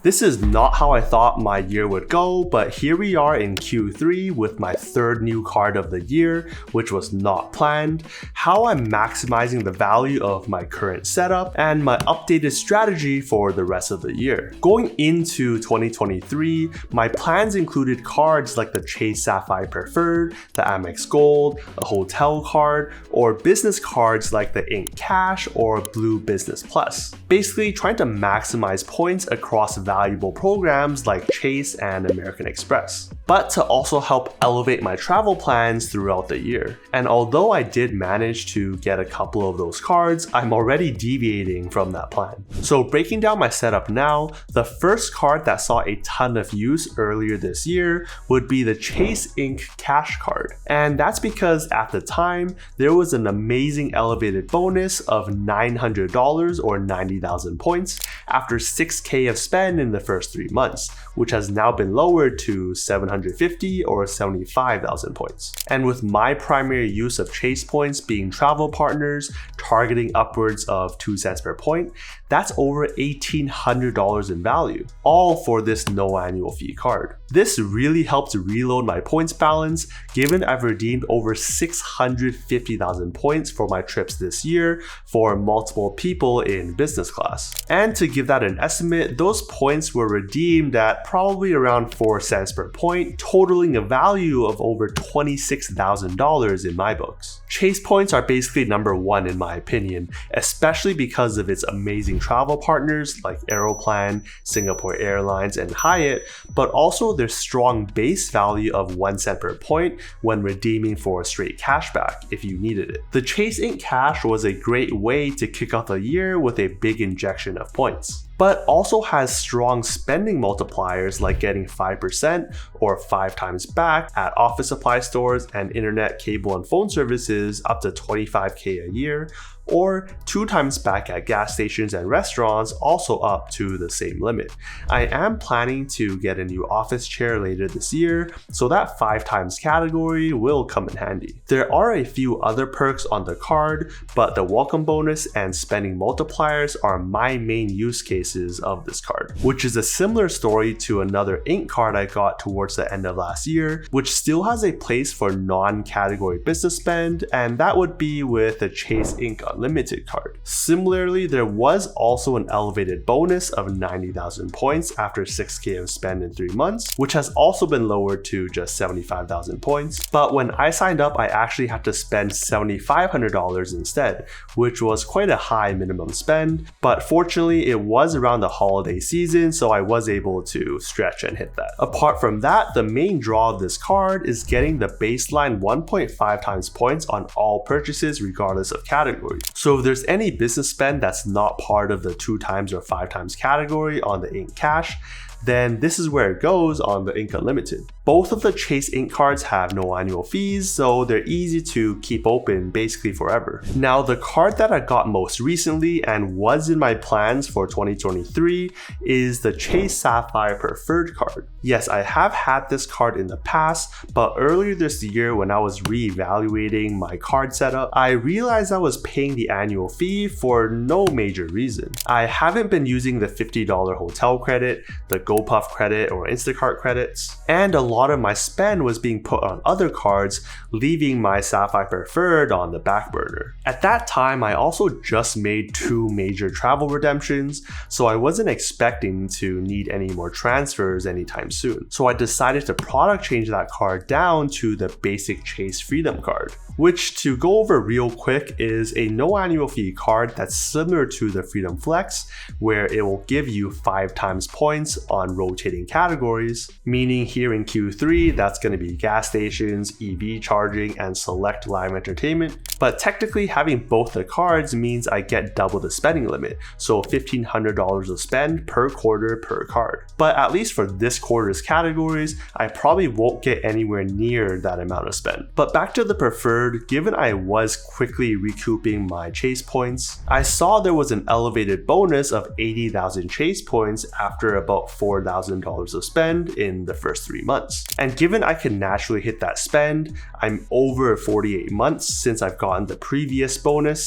This is not how I thought my year would go, but here we are in Q3 with my third new card of the year, which was not planned, how I'm maximizing the value of my current setup, and my updated strategy for the rest of the year. Going into 2023, my plans included cards like the Chase Sapphire Preferred, the Amex Gold, a hotel card, or business cards like the Ink Cash or Blue Business Plus. Basically trying to maximize points across valuable programs like Chase and American Express, but to also help elevate my travel plans throughout the year. And although I did manage to get a couple of those cards, I'm already deviating from that plan. So breaking down my setup now, the first card that saw a ton of use earlier this year would be the Chase Ink Cash card. And that's because at the time, there was an amazing elevated bonus of $900 or 90,000 points after 6K of spend in the first 3 months, which has now been lowered to 750 or 75,000 points. And with my primary use of Chase points being travel partners, targeting upwards of 2 cents per point, that's over $1,800 in value, all for this no annual fee card. This really helped reload my points balance, given I've redeemed over 650,000 points for my trips this year for multiple people in business class. And to give that an estimate, those points were redeemed at probably around 4 cents per point, totaling a value of over $26,000 in my books. Chase points are basically number one in my opinion, especially because of its amazing travel partners like Aeroplan, Singapore Airlines, and Hyatt, but also their strong base value of 1 cent per point when redeeming for a straight cashback if you needed it. The Chase Ink Cash was a great way to kick off the year with a big injection of points, but also has strong spending multipliers like getting 5% or 5 times back at office supply stores and internet, cable, and phone services up to 25K a year, or 2 times back at gas stations and restaurants, also up to the same limit. I am planning to get a new office chair later this year, so that 5 times category will come in handy. There are a few other perks on the card, but the welcome bonus and spending multipliers are my main use cases of this card, which is a similar story to another Ink card I got towards the end of last year, which still has a place for non-category business spend, and that would be with the Chase Ink Unlimited card. Similarly, there was also an elevated bonus of 90,000 points after 6K of spend in 3 months, which has also been lowered to just 75,000 points. But when I signed up, I actually had to spend $7,500 instead, which was quite a high minimum spend. But fortunately, it was around the holiday season, so I was able to stretch and hit that. Apart from that, the main draw of this card is getting the baseline 1.5 times points on all purchases regardless of category. So if there's any business spend that's not part of the 2 times or 5 times category on the Ink Cash, then this is where it goes on the Ink Unlimited. Both of the Chase Ink cards have no annual fees, so they're easy to keep open basically forever. Now, the card that I got most recently and was in my plans for 2023 is the Chase Sapphire Preferred card. Yes, I have had this card in the past, but earlier this year when I was reevaluating my card setup, I realized I was paying the annual fee for no major reason. I haven't been using the $50 hotel credit, the GoPuff credit or Instacart credits, and a lot of my spend was being put on other cards, leaving my Sapphire Preferred on the back burner. At that time, I also just made 2 major travel redemptions, so I wasn't expecting to need any more transfers anytime soon. So I decided to product change that card down to the basic Chase Freedom card, which, to go over real quick, is a no annual fee card that's similar to the Freedom Flex, where it will give you 5 times points on rotating categories, meaning here in Q3 that's going to be gas stations, EV charging, and select live entertainment. But technically having both the cards means I get double the spending limit, so $1,500 of spend per quarter per card. But at least for this quarter's categories, I probably won't get anywhere near that amount of spend. But back to the Preferred, given I was quickly recouping my Chase points, I saw there was an elevated bonus of 80,000 Chase points after about $4,000 of spend in the first 3 months. And given I can naturally hit that spend, I'm over 48 months since I've gotten the previous bonus,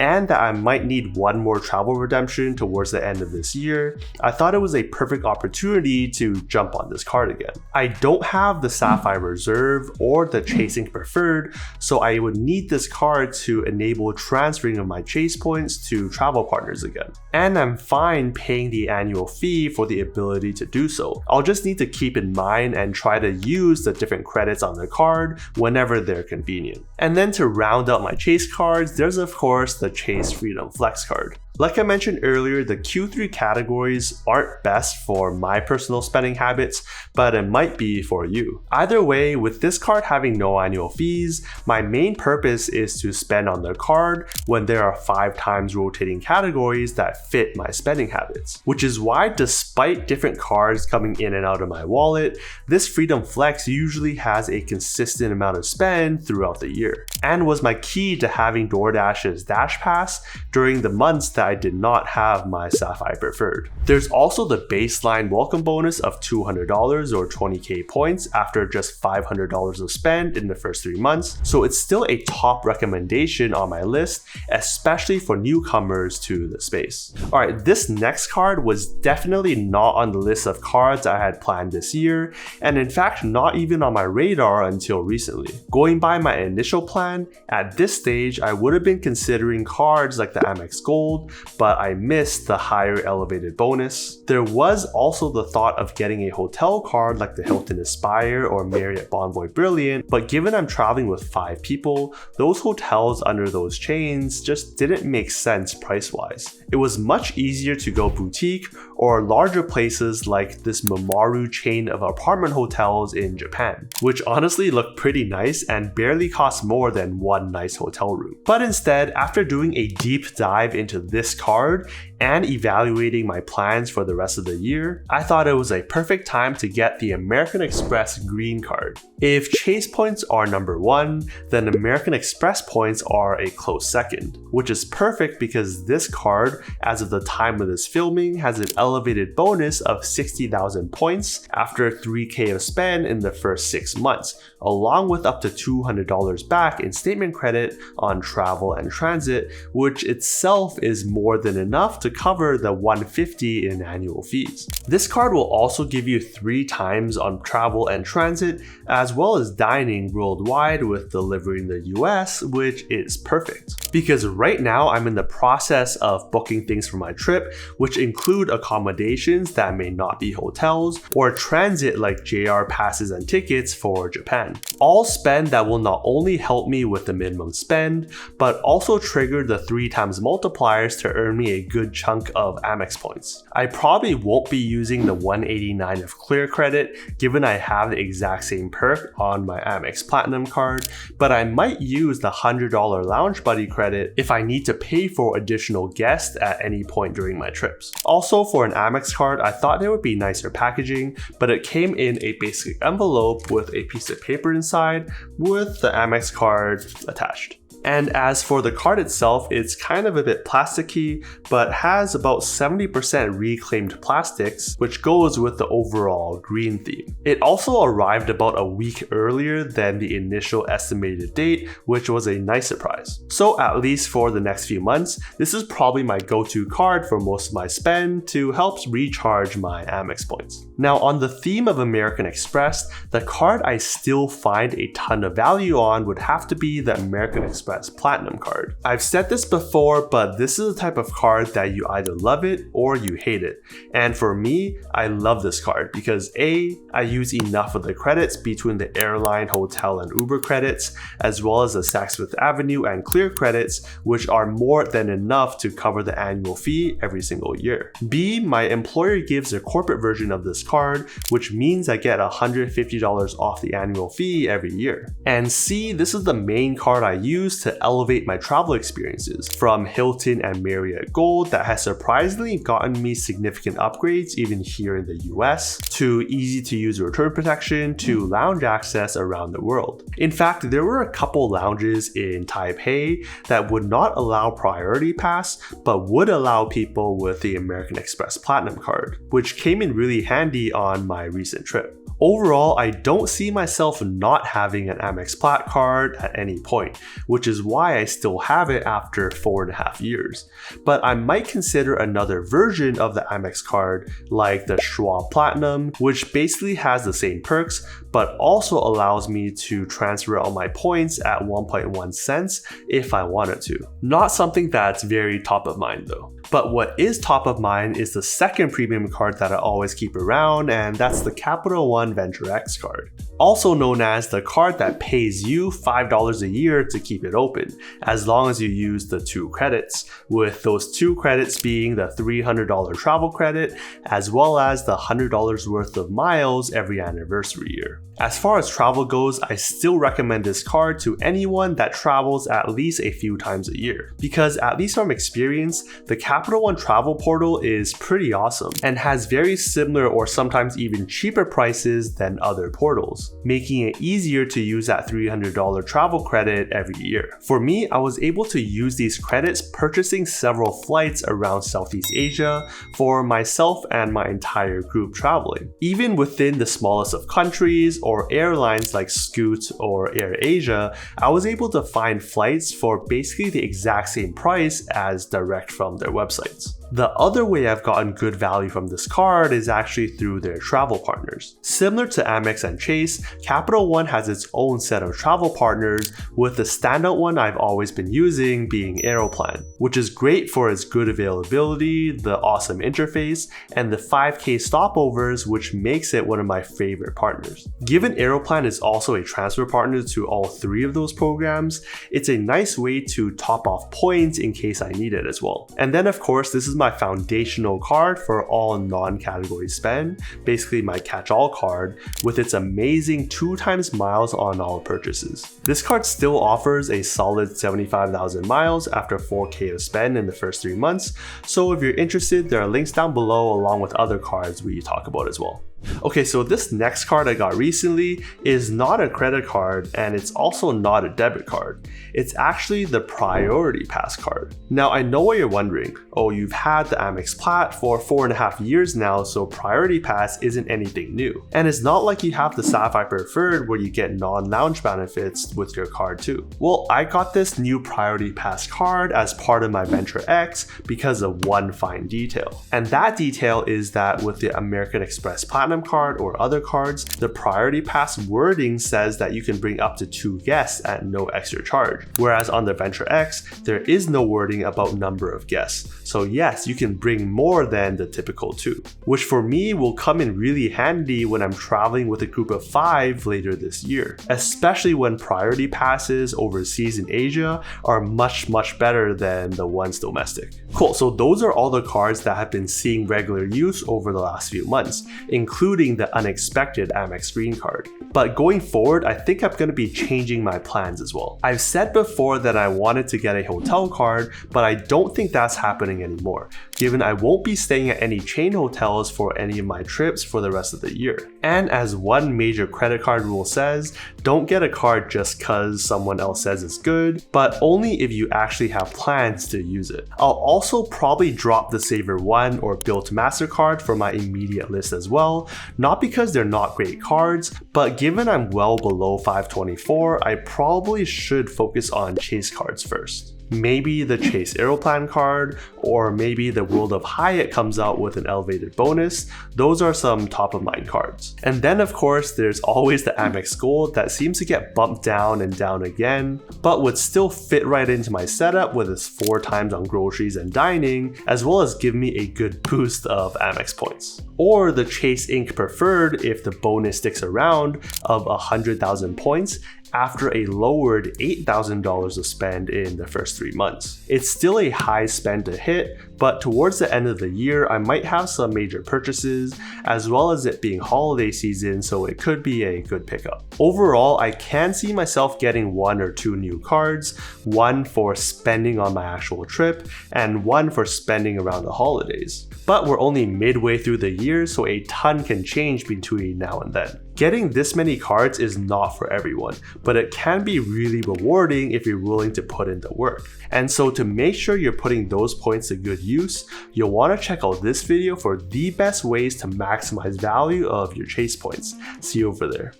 and that I might need one more travel redemption towards the end of this year, I thought it was a perfect opportunity to jump on this card again. I don't have the Sapphire Reserve or the Chase Preferred, so I would need this card to enable transferring of my Chase points to travel partners again. And I'm fine paying the annual fee for the ability to do so. I'll just need to keep in mind and try to use the different credits on the card whenever they're convenient. And then to round out my Chase cards, there's of course the Chase Freedom Flex card. Like I mentioned earlier, the Q3 categories aren't best for my personal spending habits, but it might be for you. Either way, with this card having no annual fees, my main purpose is to spend on the card when there are 5 times rotating categories that fit my spending habits. Which is why, despite different cards coming in and out of my wallet, this Freedom Flex usually has a consistent amount of spend throughout the year, and was my key to having DoorDash's Dash Pass during the months that I did not have my Sapphire Preferred. There's also the baseline welcome bonus of $200 or 20k points after just $500 of spend in the first 3 months, so it's still a top recommendation on my list, especially for newcomers to the space. Alright, this next card was definitely not on the list of cards I had planned this year, and in fact not even on my radar until recently. Going by my initial plan, at this stage I would have been considering cards like the Amex Gold, but I missed the higher elevated bonus. There was also the thought of getting a hotel card like the Hilton Aspire or Marriott Bonvoy Brilliant, but given I'm traveling with 5 people, those hotels under those chains just didn't make sense price-wise. It was much easier to go boutique or larger places like this Mamaru chain of apartment hotels in Japan, which honestly looked pretty nice and barely cost more than one nice hotel room. But instead, after doing a deep dive into this card and evaluating my plans for the rest of the year, I thought it was a perfect time to get the American Express Green card. If Chase points are number 1, then American Express points are a close second, which is perfect because this card, as of the time of this filming, has an elevated bonus of 60,000 points after 3k of spend in the first 6 months, along with up to $200 back in statement credit on travel and transit, which itself is more than enough to cover the $150 in annual fees. This card will also give you 3 times on travel and transit, as well as dining worldwide with delivery in the US, which is perfect. Because right now I'm in the process of booking things for my trip, which include accommodations that may not be hotels, or transit like JR passes and tickets for Japan. All spend that will not only help me with the minimum spend, but also trigger the 3 times multipliers to earn me a good chunk of Amex points. I probably won't be using the 189 of clear credit given I have the exact same perk on my Amex Platinum card, but I might use the $100 Lounge Buddy credit if I need to pay for additional guests at any point during my trips. Also, for an Amex card, I thought there would be nicer packaging, but it came in a basic envelope with a piece of paper inside with the Amex card attached. And as for the card itself, it's kind of a bit plasticky, but has about 70% reclaimed plastics, which goes with the overall green theme. It also arrived about a week earlier than the initial estimated date, which was a nice surprise. So at least for the next few months, this is probably my go-to card for most of my spend to help recharge my Amex points. Now, on the theme of American Express, the card I still find a ton of value on would have to be the American Express Platinum card. I've said this before, but this is the type of card that you either love it or you hate it. And for me, I love this card because A, I use enough of the credits between the airline, hotel, and Uber credits, as well as the Saks Fifth Avenue and Clear credits, which are more than enough to cover the annual fee every single year. B, my employer gives a corporate version of this card, which means I get $150 off the annual fee every year. And C, this is the main card I use to elevate my travel experiences, from Hilton and Marriott Gold that has surprisingly gotten me significant upgrades even here in the US, to easy to use return protection, to lounge access around the world. In fact, there were a couple lounges in Taipei that would not allow priority pass, but would allow people with the American Express Platinum card, which came in really handy on my recent trip. Overall, I don't see myself not having an Amex Plat card at any point, which is why I still have it after 4.5 years. But I might consider another version of the Amex card, like the Schwab Platinum, which basically has the same perks, but also allows me to transfer all my points at 1.1 cents if I wanted to. Not something that's very top of mind though. But what is top of mind is the second premium card that I always keep around, and that's the Capital One Venture X card. Also known as the card that pays you $5 a year to keep it open, as long as you use the 2 credits, with those 2 credits being the $300 travel credit, as well as the $100 worth of miles every anniversary year. As far as travel goes, I still recommend this card to anyone that travels at least a few times a year, because at least from experience, the Capital One travel portal is pretty awesome and has very similar or sometimes even cheaper prices than other portals, making it easier to use that $300 travel credit every year. For me, I was able to use these credits purchasing several flights around Southeast Asia for myself and my entire group traveling. Even within the smallest of countries or airlines like Scoot or AirAsia, I was able to find flights for basically the exact same price as direct from their websites. The other way I've gotten good value from this card is actually through their travel partners. Similar to Amex and Chase, Capital One has its own set of travel partners, with the standout one I've always been using being Aeroplan, which is great for its good availability, the awesome interface, and the 5K stopovers, which makes it one of my favorite partners. Given Aeroplan is also a transfer partner to all 3 of those programs, it's a nice way to top off points in case I need it as well. And then of course, this is my foundational card for all non-category spend, basically my catch-all card, with its amazing 2 times miles on all purchases. This card still offers a solid 75,000 miles after 4K of spend in the first 3 months, so if you're interested, there are links down below along with other cards we talk about as well. Okay, so this next card I got recently is not a credit card, and it's also not a debit card. It's actually the Priority Pass card. Now I know what you're wondering, oh, you've had the Amex Plat for 4.5 years now, so Priority Pass isn't anything new. And it's not like you have the Sapphire Preferred where you get non-lounge benefits with your card too. Well, I got this new Priority Pass card as part of my Venture X because of one fine detail. And that detail is that with the American Express Platinum card or other cards, the Priority Pass wording says that you can bring up to 2 guests at no extra charge, whereas on the Venture X, there is no wording about number of guests. So yes, you can bring more than the typical 2, which for me will come in really handy when I'm traveling with a group of 5 later this year, especially when Priority Passes overseas in Asia are much better than the ones domestic. Cool, so those are all the cards that have been seeing regular use over the last few months, including the unexpected Amex Green card. But going forward, I think I'm going to be changing my plans as well. I've said before that I wanted to get a hotel card, but I don't think that's happening anymore, given I won't be staying at any chain hotels for any of my trips for the rest of the year. And as one major credit card rule says, don't get a card just cause someone else says it's good, but only if you actually have plans to use it. I'll also probably drop the Savor One or Built MasterCard for my immediate list as well, not because they're not great cards, but given I'm well below 524, I probably should focus on Chase cards first. Maybe the Chase Aeroplan card, or maybe the World of Hyatt comes out with an elevated bonus. Those are some top of mind cards. And then of course, there's always the Amex Gold that seems to get bumped down and down again, but would still fit right into my setup with its 4 times on groceries and dining, as well as give me a good boost of Amex points. Or the Chase Inc. Preferred if the bonus sticks around of 100,000 points after a lowered $8,000 of spend in the first 3 months. It's still a high spend to hit, but towards the end of the year, I might have some major purchases, as well as it being holiday season, so it could be a good pickup. Overall, I can see myself getting 1 or 2 new cards, one for spending on my actual trip, and one for spending around the holidays. But we're only midway through the year, so a ton can change between now and then. Getting this many cards is not for everyone, but it can be really rewarding if you're willing to put in the work. And so to make sure you're putting those points to good use, you'll want to check out this video for the best ways to maximize value of your Chase points. See you over there.